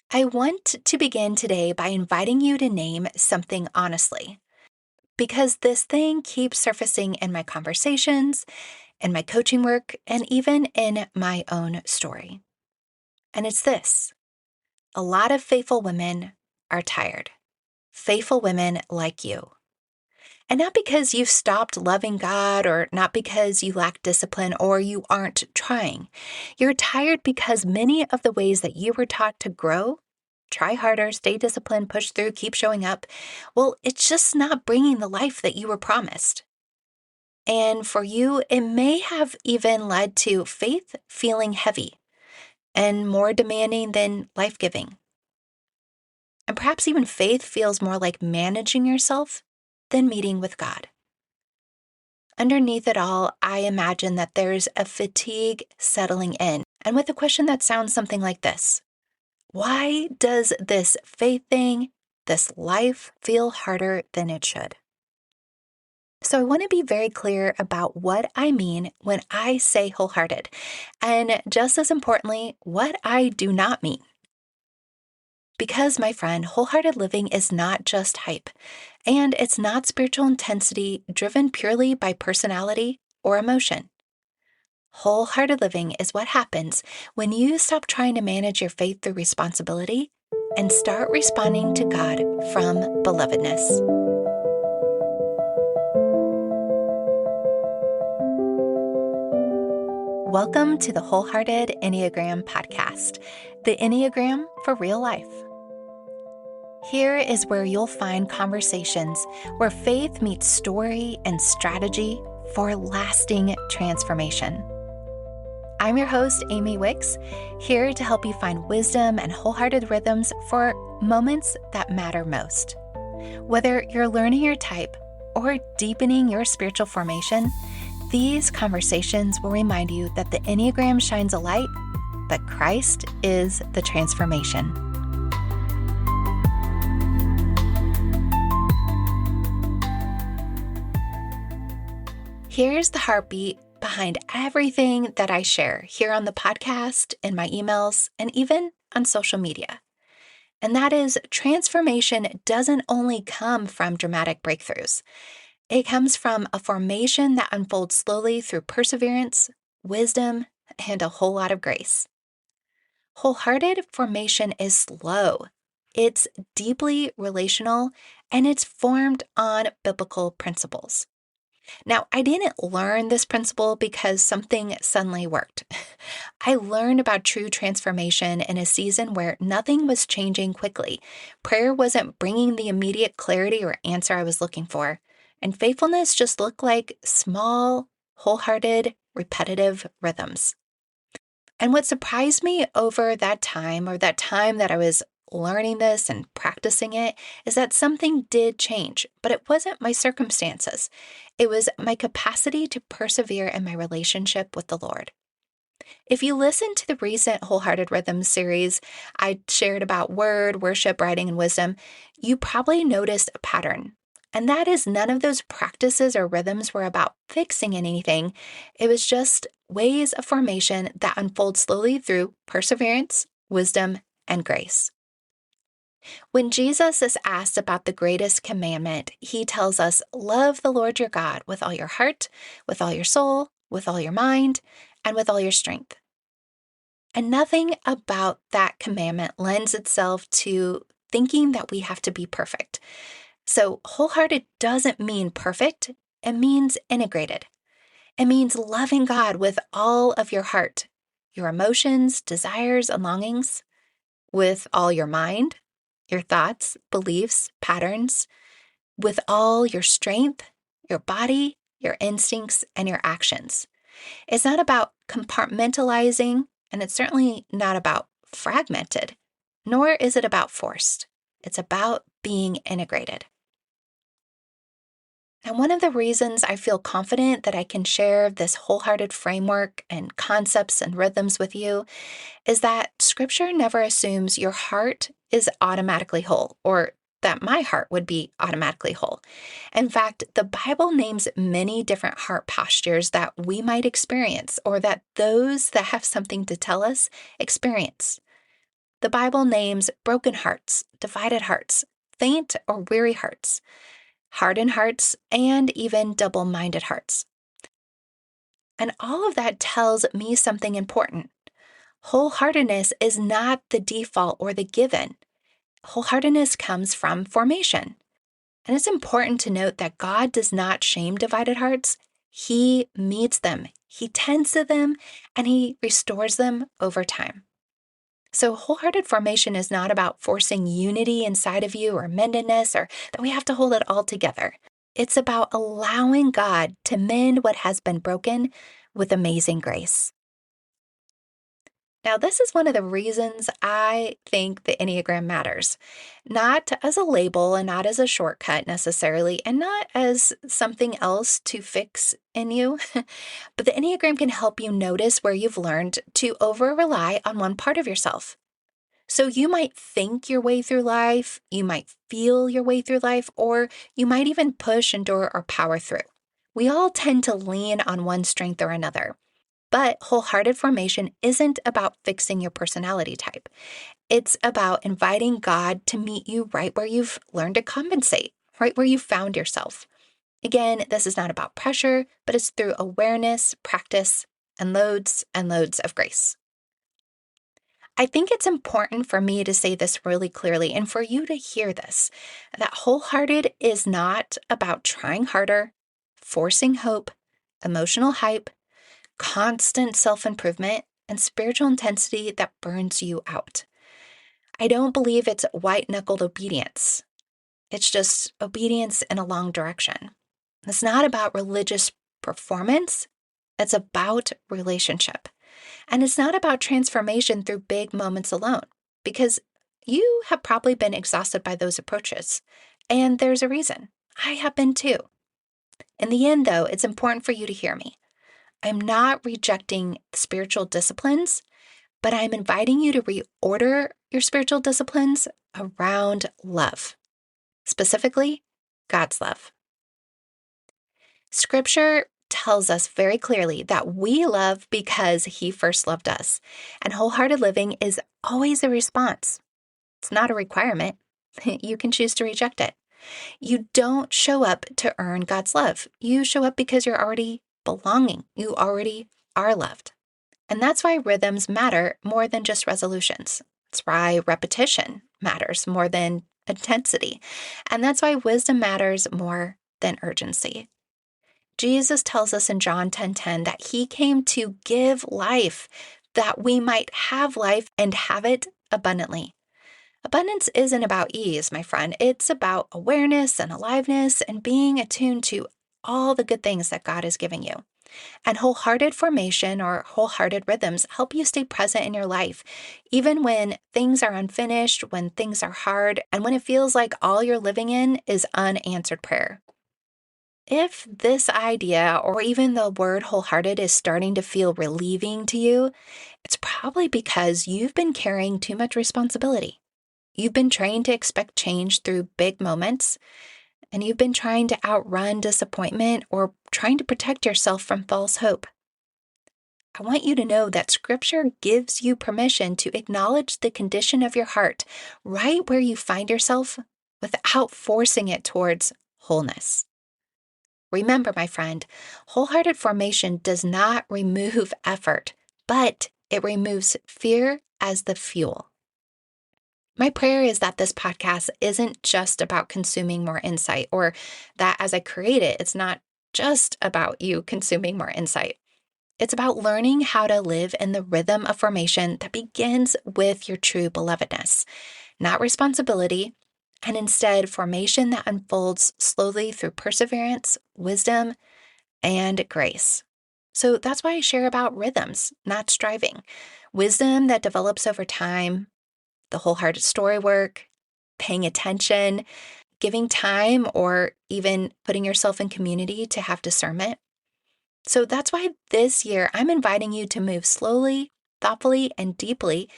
I want to begin today by inviting you to name something honestly, because this thing keeps surfacing in my conversations, in my coaching work, and even in my own story. And it's this: a lot of faithful women are tired. Faithful women like you. And not because you've stopped loving God or not because you lack discipline or you aren't trying. You're tired because many of the ways that you were taught to grow, try harder, stay disciplined, push through, keep showing up, well, it's just not bringing the life that you were promised. And for you, it may have even led to faith feeling heavy and more demanding than life giving. And perhaps even faith feels more like managing yourself than meeting with God. Underneath it all, I imagine that there's a fatigue settling in, and with a question that sounds something like this: why does this faith thing, this life, feel harder than it should? So I want to be very clear about what I mean when I say wholehearted, and just as importantly, what I do not mean. Because, my friend, wholehearted living is not just hype, and it's not spiritual intensity driven purely by personality or emotion. Wholehearted living is what happens when you stop trying to manage your faith through responsibility and start responding to God from belovedness. Welcome to the Wholehearted Enneagram Podcast, the Enneagram for real life. Here is where you'll find conversations where faith meets story and strategy for lasting transformation. I'm your host, Amy Wicks, here to help you find wisdom and wholehearted rhythms for moments that matter most. Whether you're learning your type or deepening your spiritual formation, these conversations will remind you that the Enneagram shines a light, but Christ is the transformation. Here's the heartbeat behind everything that I share here on the podcast, in my emails, and even on social media. And that is, transformation doesn't only come from dramatic breakthroughs. It comes from a formation that unfolds slowly through perseverance, wisdom, and a whole lot of grace. Wholehearted formation is slow. It's deeply relational, and it's formed on biblical principles. Now, I didn't learn this principle because something suddenly worked. I learned about true transformation in a season where nothing was changing quickly. Prayer wasn't bringing the immediate clarity or answer I was looking for, and faithfulness just looked like small, wholehearted, repetitive rhythms. And what surprised me over that time, or that time that I was learning this and practicing it, is that something did change, but it wasn't my circumstances. It was my capacity to persevere in my relationship with the Lord. If you listen to the recent Wholehearted Rhythms series I shared about word, worship, writing, and wisdom, you probably noticed a pattern. And that is, none of those practices or rhythms were about fixing anything. It was just ways of formation that unfold slowly through perseverance, wisdom, and grace. When Jesus is asked about the greatest commandment, he tells us, love the Lord your God with all your heart, with all your soul, with all your mind, and with all your strength. And nothing about that commandment lends itself to thinking that we have to be perfect. So wholehearted doesn't mean perfect. It means integrated. It means loving God with all of your heart, your emotions, desires, and longings, with all your mind, your thoughts, beliefs, patterns, with all your strength, your body, your instincts, and your actions. It's not about compartmentalizing, and it's certainly not about fragmented, nor is it about forced. It's about being integrated. And one of the reasons I feel confident that I can share this wholehearted framework and concepts and rhythms with you is that Scripture never assumes your heart is automatically whole, or that my heart would be automatically whole. In fact, the Bible names many different heart postures that we might experience, or that those that have something to tell us experience. The Bible names broken hearts, divided hearts, faint or weary hearts, hardened hearts, and even double-minded hearts. And all of that tells me something important. Wholeheartedness is not the default or the given. Wholeheartedness comes from formation. And it's important to note that God does not shame divided hearts. He meets them, He tends to them, and He restores them over time. So, wholehearted formation is not about forcing unity inside of you or mendedness or that we have to hold it all together. It's about allowing God to mend what has been broken with amazing grace. Now, this is one of the reasons I think the Enneagram matters. Not as a label and not as a shortcut necessarily, and not as something else to fix in you, but the Enneagram can help you notice where you've learned to over-rely on one part of yourself. So you might think your way through life, you might feel your way through life, or you might even push, endure, or power through. We all tend to lean on one strength or another. But wholehearted formation isn't about fixing your personality type. It's about inviting God to meet you right where you've learned to compensate, right where you found yourself. Again, this is not about pressure, but it's through awareness, practice, and loads of grace. I think it's important for me to say this really clearly and for you to hear this, that wholehearted is not about trying harder, forcing hope, emotional hype, constant self-improvement, and spiritual intensity that burns you out. I don't believe it's white-knuckled obedience. It's just obedience in a long direction. It's not about religious performance. It's about relationship. And it's not about transformation through big moments alone, because you have probably been exhausted by those approaches. And there's a reason. I have been too. In the end, though, it's important for you to hear me. I'm not rejecting spiritual disciplines, but I'm inviting you to reorder your spiritual disciplines around love, specifically God's love. Scripture tells us very clearly that we love because He first loved us, and wholehearted living is always a response. It's not a requirement. You can choose to reject it. You don't show up to earn God's love. You show up because you're already belonging. You already are loved. And that's why rhythms matter more than just resolutions. That's why repetition matters more than intensity. And that's why wisdom matters more than urgency. Jesus tells us in John 10:10 that He came to give life, that we might have life and have it abundantly. Abundance isn't about ease, my friend. It's about awareness and aliveness and being attuned to all the good things that God is giving you. And wholehearted formation or wholehearted rhythms help you stay present in your life, even when things are unfinished, when things are hard, and when it feels like all you're living in is unanswered prayer. If this idea or even the word wholehearted is starting to feel relieving to you, it's probably because you've been carrying too much responsibility. You've been trained to expect change through big moments, and you've been trying to outrun disappointment or trying to protect yourself from false hope. I want you to know that Scripture gives you permission to acknowledge the condition of your heart right where you find yourself without forcing it towards wholeness. Remember, my friend, wholehearted formation does not remove effort, but it removes fear as the fuel. My prayer is that this podcast isn't just about consuming more insight, or that as I create it, it's not just about you consuming more insight. It's about learning how to live in the rhythm of formation that begins with your true belovedness, not responsibility, and instead formation that unfolds slowly through perseverance, wisdom, and grace. So that's why I share about rhythms, not striving. Wisdom that develops over time, the wholehearted story work, paying attention, giving time, or even putting yourself in community to have discernment. So that's why this year I'm inviting you to move slowly, thoughtfully, and deeply,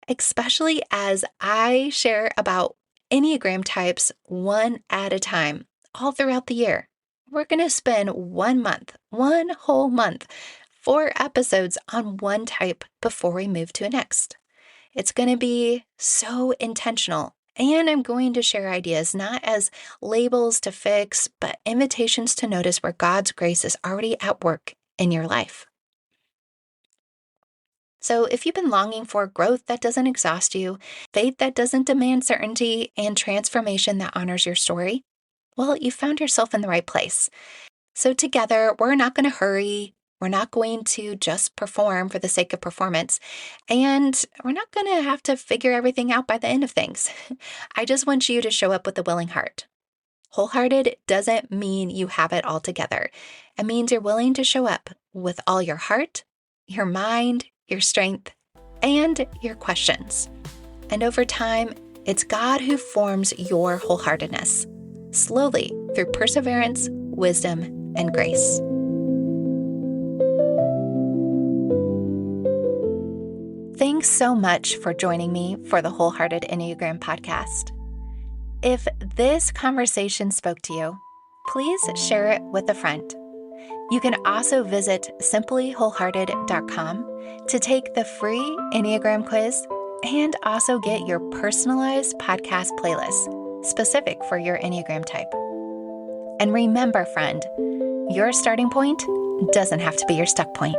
especially as I share about Enneagram types one at a time, all throughout the year. We're going to spend 1 month, one whole month, 4 episodes on one type before we move to a next. It's going to be so intentional. And I'm going to share ideas not as labels to fix, but invitations to notice where God's grace is already at work in your life. So, if you've been longing for growth that doesn't exhaust you, faith that doesn't demand certainty, and transformation that honors your story, well, you found yourself in the right place. So, together, we're not going to hurry. We're not going to just perform for the sake of performance. And we're not going to have to figure everything out by the end of things. I just want you to show up with a willing heart. Wholehearted doesn't mean you have it all together. It means you're willing to show up with all your heart, your mind, your strength, and your questions. And over time, it's God who forms your wholeheartedness, slowly through perseverance, wisdom, and grace. Thanks so much for joining me for the Wholehearted Enneagram podcast. If this conversation spoke to you, please share it with a friend. You can also visit simplywholehearted.com to take the free Enneagram quiz and also get your personalized podcast playlist specific for your Enneagram type. And remember, friend, your starting point doesn't have to be your stuck point.